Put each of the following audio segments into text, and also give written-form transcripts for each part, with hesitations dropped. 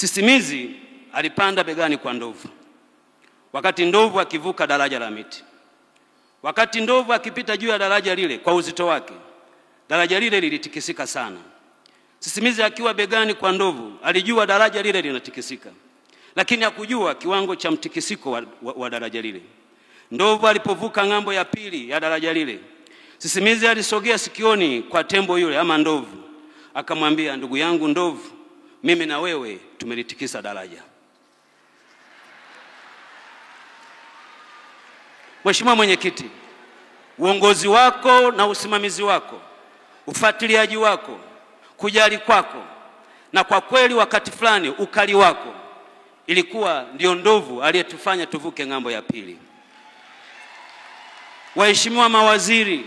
Sisimizi alipanda begani kwa ndovu, wakati ndovu akivuka daraja la miti. Wakati ndovu akipita juu ya daraja lile kwa uzito wake, daraja lile lilitikisika sana. Sisimizi akiwa begani kwa ndovu alijua daraja lile linatikisika, lakini hakujua kiwango cha mtikisiko wa daraja lile. Ndovu alipovuka ng'ambo ya pili ya daraja lile, Sisimizi alisogea sikioni kwa tembo yule ama ndovu, akamwambia, ndugu yangu ndovu, mimi na wewe tumelitikisa daraja. Mheshimiwa Mwenyekiti, uongozi wako na usimamizi wako, ufuatiliaji wako, kujali kwako, na kwa kweli wakati fulani ukali wako, ilikuwa ndio ndovu aliyetufanya tuvuke ng'ambo ya pili. Waheshimiwa mawaziri,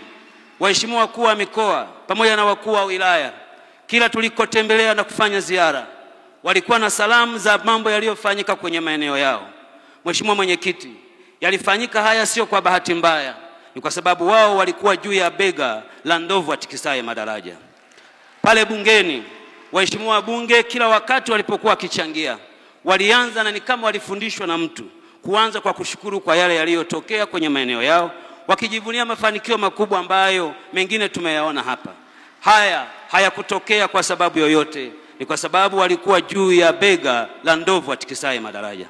waheshimiwa wakuu wa mikoa pamoja na wakuu wa wilaya, kila tulikotembelea na kufanya ziara, walikuwa na salamu za mambo yaliyofanyika kwenye maeneo yao. Mheshimiwa Mwenyekiti, yalifanyika haya sio kwa bahati mbaya, ni kwa sababu wao walikuwa juu ya bega la ndovu atikisaye madaraja. Pale bungeni, waheshimiwa wabunge kila wakati walipokuwa wakichangia, walianza na ni kama walifundishwa na mtu, kuanza kwa kushukuru kwa yale yaliyotokea kwenye maeneo yao, wakijivunia mafanikio makubwa ambayo mengine tumeyaona hapa. Haya hayakutokea kwa sababu yoyote, ni kwa sababu walikuwa juu ya bega la ndovu atikisaye madaraja.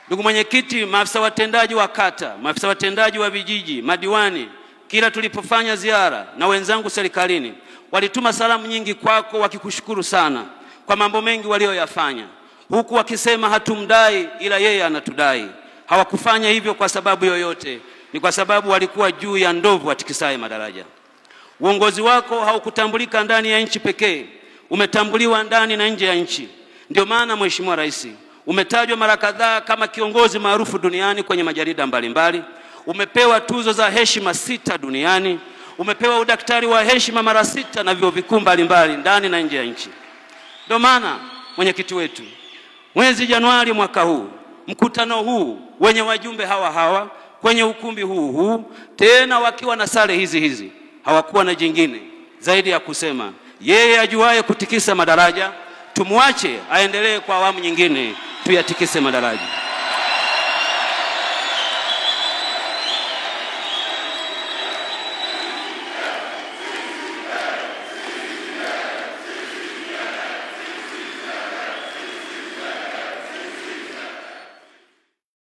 Ndugu Mwenyekiti, maafisa watendaji wa kata, maafisa watendaji wa vijiji, madiwani, kila tulipofanya ziara na wenzangu serikalini, walituma salamu nyingi kwako wakikushukuru sana kwa mambo mengi walioyafanya, huku wakisema hatumdai ila yeye anatudai. Hawakufanya hivyo kwa sababu yoyote, ni kwa sababu walikuwa juu ya ndovu atikisaye madaraja. Uongozi wako haukutambulika ndani ya nchi pekee, umetambuliwa ndani na nje ya nchi. Ndio maana Mheshimiwa Rais, umetajwa mara kadhaa kama kiongozi maarufu duniani kwenye majarida mbalimbali, umepewa tuzo za heshima 6 duniani, umepewa udaktari wa heshima mara 6 na vyuo vikuu mbalimbali ndani na nje ya nchi. Ndio maana mwenyekiti wetu, mwezi Januari mwaka huu, mkutano huu wenye wajumbe hawa kwenye ukumbi huu tena wakiwa na sare hizi, hawakuwa na jingine zaidi ya kusema, yeye ajuaye kutikisa madaraja, tumuache aendelee kwa awamu nyingine, tuyatikise madaraja.